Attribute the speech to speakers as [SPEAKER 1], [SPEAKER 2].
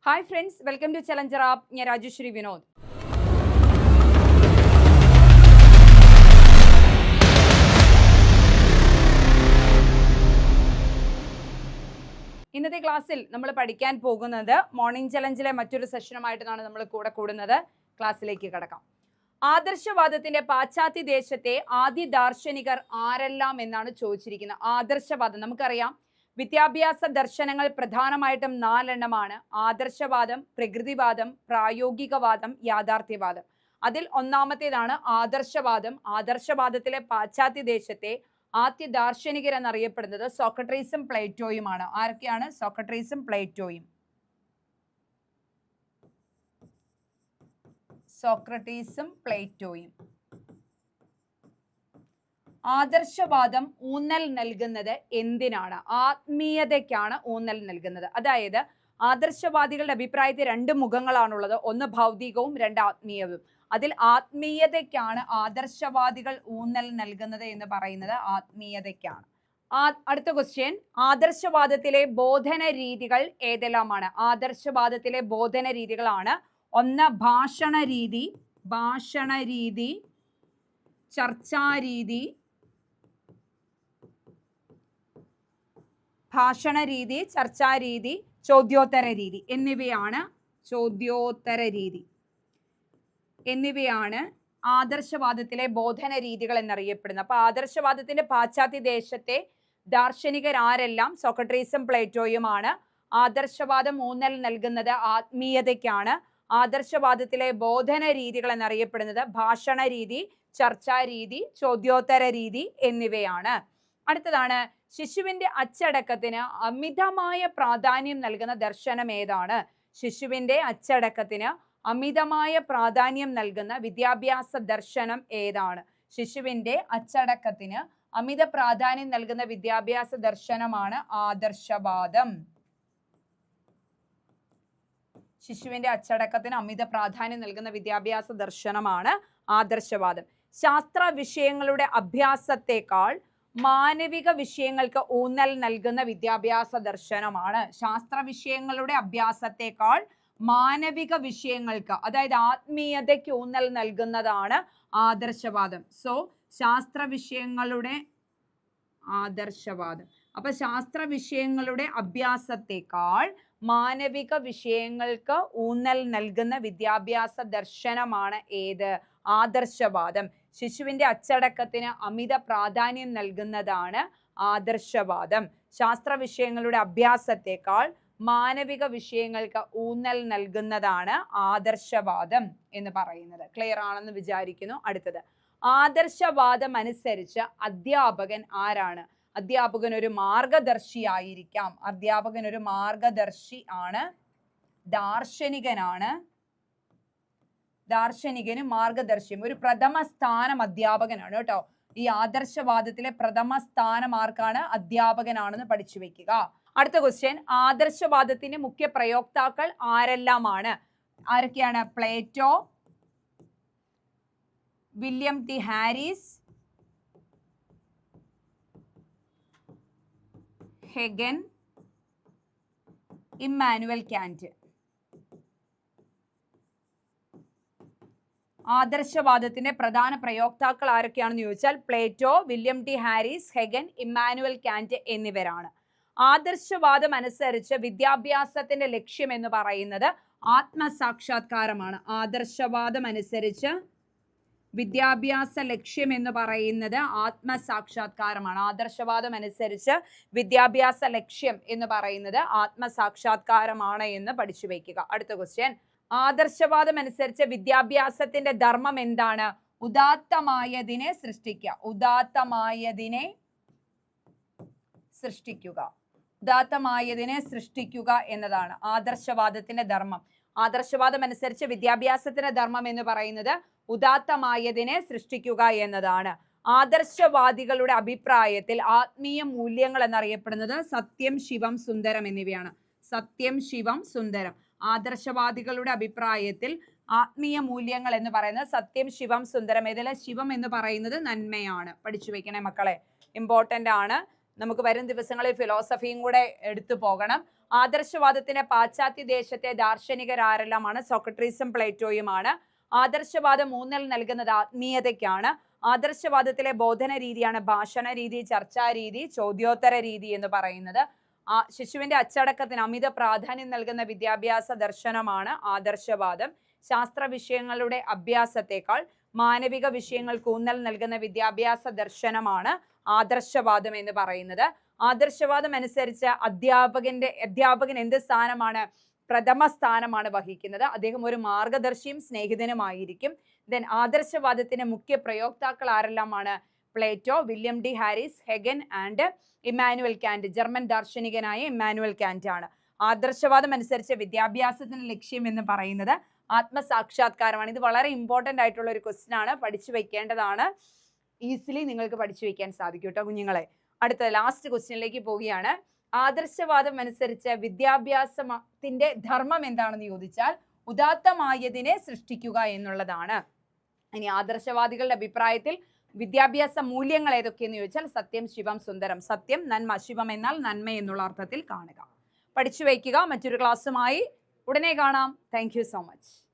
[SPEAKER 1] Hi friends, welcome to challenger app. ഞാൻ രാജശ്രീ വിനോദ്. ഇന്നത്തെ ക്ലാസ്സിൽ നമ്മൾ പഠിക്കാൻ പോകുന്നത് മോർണിംഗ് ചലഞ്ചിലെ മറ്റൊരു സെഷനുമായിട്ടാണ് നമ്മൾ കൂടെ കൂടുന്നത്. ക്ലാസ്സിലേക്ക് കടക്കാം. ആദർശവാദത്തിന്റെ പാശ്ചാത്യ ദേശത്തെ ആദ്യ ദാർശനികർ ആരെല്ലാം എന്നാണ് ചോദിച്ചിരിക്കുന്നത്. ആദർശവാദം നമുക്കറിയാം, വിദ്യാഭ്യാസ ദർശനങ്ങൾ പ്രധാനമായിട്ടും 4 എണ്ണമാണ്. ആദർശവാദം, പ്രകൃതിവാദം, പ്രായോഗികവാദം, യാഥാർത്ഥ്യവാദം. അതിൽ ഒന്നാമത്തേതാണ് ആദർശവാദം. ആദർശവാദത്തിലെ പാശ്ചാത്യ ദേശത്തെ ആദ്യ ദാർശനികർ എന്നറിയപ്പെടുന്നത് സോക്രട്ടീസും പ്ലേറ്റോയുമാണ്. ആരൊക്കെയാണ്? സോക്രട്ടീസും പ്ലേറ്റോയും. സോക്രട്ടീസും പ്ലേറ്റോയും. ആദർശവാദം ഊന്നൽ നൽകുന്നത് എന്തിനാണ്? ആത്മീയതയ്ക്കാണ് ഊന്നൽ നൽകുന്നത്. അതായത് ആദർശവാദികളുടെ അഭിപ്രായത്തിൽ 2 മുഖങ്ങളാണുള്ളത്. ഒന്ന് ഭൗതികവും, 2 ആത്മീയവും. അതിൽ ആത്മീയതയ്ക്കാണ് ആദർശവാദികൾ ഊന്നൽ നൽകുന്നത് എന്ന് പറയുന്നത് ആത്മീയതയ്ക്കാണ്. അടുത്ത ക്വസ്റ്റ്യൻ, ആദർശവാദത്തിലെ ബോധന രീതികൾ ഏതെല്ലാമാണ്? ആദർശവാദത്തിലെ ബോധന രീതികളാണ്: 1 ഭാഷണരീതി, ചർച്ചാരീതി, ഭാഷണരീതി, ചർച്ചാരീതി, ചോദ്യോത്തര രീതി എന്നിവയാണ് ആദർശവാദത്തിലെ ബോധന രീതികൾ എന്നറിയപ്പെടുന്നത്. അപ്പൊ ആദർശവാദത്തിന്റെ പാശ്ചാത്യ ദേശത്തെ ദാർശനികർ ആരെല്ലാം? സോക്രട്ടീസും പ്ലേറ്റോയുമാണ്. ആദർശവാദം ഊന്നൽ നൽകുന്നത് ആത്മീയതയ്ക്കാണ്. ആദർശവാദത്തിലെ ബോധന രീതികൾ എന്നറിയപ്പെടുന്നത് ഭാഷണ രീതി, ചർച്ചാരീതി, ചോദ്യോത്തര രീതി എന്നിവയാണ്. അടുത്തതാണ്, ശിശുവിന്റെ അച്ചടക്കത്തിന് അമിതമായ പ്രാധാന്യം നൽകുന്ന ദർശനം ഏതാണ്? ശിശുവിന്റെ അച്ചടക്കത്തിന് അമിതമായ പ്രാധാന്യം നൽകുന്ന വിദ്യാഭ്യാസ ദർശനം ഏതാണ്? ശിശുവിന്റെ അച്ചടക്കത്തിന് അമിത പ്രാധാന്യം നൽകുന്ന വിദ്യാഭ്യാസ ദർശനമാണ് ആദർശവാദം. ശിശുവിന്റെ അച്ചടക്കത്തിന് അമിത പ്രാധാന്യം നൽകുന്ന വിദ്യാഭ്യാസ ദർശനമാണ് ആദർശവാദം. ശാസ്ത്ര വിഷയങ്ങളുടെ അഭ്യാസത്തെക്കാൾ മാനവിക വിഷയങ്ങൾക്ക് ഊന്നൽ നൽകുന്ന വിദ്യാഭ്യാസ ദർശനമാണ്. ശാസ്ത്ര വിഷയങ്ങളുടെ അഭ്യാസത്തെക്കാൾ മാനവിക വിഷയങ്ങൾക്ക്, അതായത് ആത്മീയതയ്ക്ക് ഊന്നൽ നൽകുന്നതാണ് ആദർശവാദം. സോ ശാസ്ത്ര വിഷയങ്ങളുടെ ആദർശവാദം. അപ്പൊ ശാസ്ത്ര വിഷയങ്ങളുടെ അഭ്യാസത്തെക്കാൾ മാനവിക വിഷയങ്ങൾക്ക് ഊന്നൽ നൽകുന്ന വിദ്യാഭ്യാസ ദർശനമാണ് ഏത്? ആദർശവാദം. ശിശുവിന്റെ അച്ചടക്കത്തിന് അമിത പ്രാധാന്യം നൽകുന്നതാണ് ആദർശവാദം. ശാസ്ത്ര വിഷയങ്ങളുടെ അഭ്യാസത്തെക്കാൾ മാനവിക വിഷയങ്ങൾക്ക് ഊന്നൽ നൽകുന്നതാണ് ആദർശവാദം എന്ന് പറയുന്നത്. ക്ലിയർ ആണെന്ന് വിചാരിക്കുന്നു. അടുത്തത്, ആദർശവാദം അനുസരിച്ച് അധ്യാപകൻ ആരാണ്? അധ്യാപകൻ ഒരു മാർഗദർശി ആയിരിക്കാം. അധ്യാപകൻ ഒരു മാർഗദർശി ആണ്, ദാർശനികനും മാർഗദർശിയും. ഒരു പ്രഥമ സ്ഥാനം അധ്യാപകനാണ് കേട്ടോ. ഈ ആദർശവാദത്തിലെ പ്രഥമ സ്ഥാനം ആർക്കാണ്? അധ്യാപകനാണെന്ന് പഠിച്ചു വെക്കുക. അടുത്ത ക്വസ്റ്റ്യൻ, ആദർശവാദത്തിന്റെ മുഖ്യ പ്രയോക്താക്കൾ ആരെല്ലാമാണ്? ആരൊക്കെയാണ്? പ്ലേറ്റോ, വില്യം ടി ഹാരിസ്, ഹെഗൻ, ഇമ്മാനുവൽ കാന്റ്. ആദർശവാദത്തിന്റെ പ്രധാന പ്രയോക്താക്കൾ ആരൊക്കെയാണെന്ന് ചോദിച്ചാൽ പ്ലേറ്റോ, വില്യം ടി ഹാരിസ്, ഹെഗൻ, ഇമ്മാനുവൽ കാന്റ് എന്നിവരാണ്. ആദർശവാദം അനുസരിച്ച് വിദ്യാഭ്യാസത്തിന്റെ ലക്ഷ്യം എന്ന് പറയുന്നത് ആത്മസാക്ഷാത്കാരമാണ്. ആദർശവാദം അനുസരിച്ച് വിദ്യാഭ്യാസ ലക്ഷ്യം എന്ന് പറയുന്നത് ആത്മസാക്ഷാത്കാരമാണ്. ആദർശവാദം അനുസരിച്ച് വിദ്യാഭ്യാസ ലക്ഷ്യം എന്ന് പറയുന്നത് ആത്മസാക്ഷാത്കാരമാണ് എന്ന് പഠിച്ചു വയ്ക്കുക. അടുത്ത ക്വസ്റ്റ്യൻ, ആദർശവാദം അനുസരിച്ച് വിദ്യാഭ്യാസത്തിന്റെ ധർമ്മം എന്താണ്? ഉദാത്തമായതിനെ സൃഷ്ടിക്കുക. ഉദാത്തമായതിനെ സൃഷ്ടിക്കുക എന്നതാണ് ആദർശവാദത്തിന്റെ ധർമ്മം. ആദർശവാദം അനുസരിച്ച് വിദ്യാഭ്യാസത്തിന്റെ ധർമ്മം എന്ന് പറയുന്നത് ഉദാത്തമായതിനെ സൃഷ്ടിക്കുക എന്നതാണ്. ആദർശവാദികളുടെ അഭിപ്രായത്തിൽ ആത്മീയ മൂല്യങ്ങൾ എന്നറിയപ്പെടുന്നത് സത്യം, ശിവം, സുന്ദരം എന്നിവയാണ്. സത്യം, ശിവം, സുന്ദരം. ആദർശവാദികളുടെ അഭിപ്രായത്തിൽ ആത്മീയ മൂല്യങ്ങൾ എന്ന് പറയുന്നത് സത്യം, ശിവം, സുന്ദരം. ഇതിലെ ശിവം എന്ന് പറയുന്നത് നന്മയാണ്. പഠിച്ചു വെക്കണേ മക്കളെ, ഇമ്പോർട്ടൻ്റ് ആണ്. നമുക്ക് വരും ദിവസങ്ങളിൽ ഫിലോസഫിയും കൂടെ എടുത്തു പോകണം. ആദർശവാദത്തിന്റെ പാശ്ചാത്യ ദേശത്തെ ദാർശനികർ ആരെല്ലാമാണ്? സോക്രട്ടീസും പ്ലേറ്റോയുമാണ്. ആദർശവാദം ഊന്നൽ നൽകുന്നത് ആത്മീയതയ്ക്കാണ്. ആദർശവാദത്തിലെ ബോധന രീതിയാണ് ഭാഷണ രീതി, ചർച്ചാ രീതി, ചോദ്യോത്തര രീതി എന്ന് പറയുന്നത്. ശിശുവിന്റെ അച്ചടക്കത്തിന് അമിത പ്രാധാന്യം നൽകുന്ന വിദ്യാഭ്യാസ ദർശനമാണ് ആദർശവാദം. ശാസ്ത്ര വിഷയങ്ങളുടെ അഭ്യാസത്തെക്കാൾ മാനവിക വിഷയങ്ങൾക്ക് ഊന്നൽ നൽകുന്ന വിദ്യാഭ്യാസ ദർശനമാണ് ആദർശവാദം എന്ന് പറയുന്നത്. ആദർശവാദം അനുസരിച്ച് അധ്യാപകൻ എന്ത് സ്ഥാനമാണ്? പ്രഥമ സ്ഥാനമാണ് വഹിക്കുന്നത്. അദ്ദേഹം ഒരു മാർഗദർശിയും സ്നേഹിതനുമായിരിക്കും. ദെൻ ആദർശവാദത്തിന്റെ മുഖ്യ പ്രയോക്താക്കൾ ആരെല്ലാമാണ്? പ്ലേറ്റോ, വില്യം ഡി ഹാരിസ്, ഹെഗൻ ആൻഡ് ഇമ്മാനുവൽ കാന്റ്. ജർമ്മൻ ദാർശനികനായ ഇമ്മാനുവൽ കാന്റ് ആണ്. ആദർശവാദം അനുസരിച്ച് വിദ്യാഭ്യാസത്തിന്റെ ലക്ഷ്യം എന്ന് പറയുന്നത് ആത്മസാക്ഷാത്കാരമാണ്. ഇത് വളരെ ഇമ്പോർട്ടൻ്റ് ആയിട്ടുള്ള ഒരു ക്വസ്റ്റ്യൻ ആണ്, പഠിച്ചു വെക്കേണ്ടതാണ്. ഈസിലി നിങ്ങൾക്ക് പഠിച്ചു വെക്കാൻ സാധിക്കും കേട്ടോ കുഞ്ഞുങ്ങളെ. അടുത്ത ലാസ്റ്റ് ക്വസ്റ്റ്യനിലേക്ക് പോവുകയാണ്. ആദർശവാദം അനുസരിച്ച് വിദ്യാഭ്യാസത്തിന്റെ ധർമ്മം എന്താണെന്ന് ചോദിച്ചാൽ ഉദാത്തമായതിനെ സൃഷ്ടിക്കുക എന്നുള്ളതാണ്. ഇനി ആദർശവാദികളുടെ അഭിപ്രായത്തിൽ വിദ്യാഭ്യാസ മൂല്യങ്ങൾ ഏതൊക്കെയെന്ന് ചോദിച്ചാൽ സത്യം, ശിവം, സുന്ദരം. സത്യം, നന്മ. ശിവം എന്നാൽ നന്മ എന്നുള്ള അർത്ഥത്തിൽ കാണുക. പഠിച്ചു വയ്ക്കുക. മറ്റൊരു ക്ലാസ്സുമായി ഉടനെ കാണാം. Thank you so much.